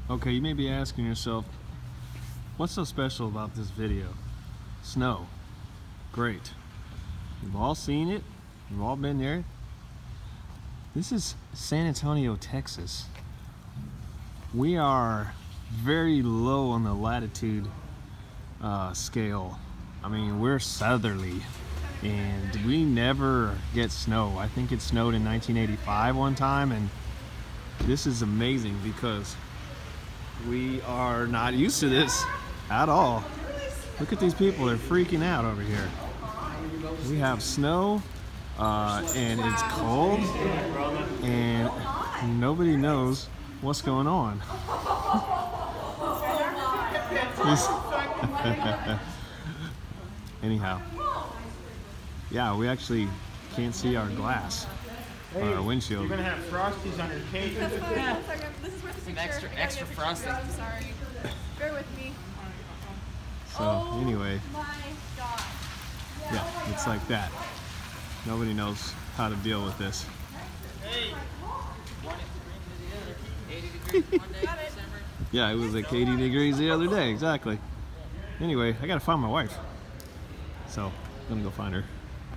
Okay, you may be asking yourself, what's so special about this video? Snow. Great. You've all seen it. You've all been there. This is San Antonio, Texas. We are very low on the latitude scale. I mean, we're southerly and we never get snow. I think it snowed in 1985 one time, and this is amazing because we are not used to this at all. Look at these people, they're freaking out over here. We have snow and it's cold and nobody knows what's going on. Anyhow, yeah, we actually can't see our glass on our windshield. You're gonna have Frosties on your cake. That's fine. This is worth the picture. Extra frosting. I'm sorry. Bear with me. So anyway, Oh my God. yeah, it's like that. Nobody knows how to deal with this. Hey. 80 degrees one day in December. Yeah, it was like 80 degrees the other day, exactly. Anyway, I gotta find my wife. So, I'm gonna go find her.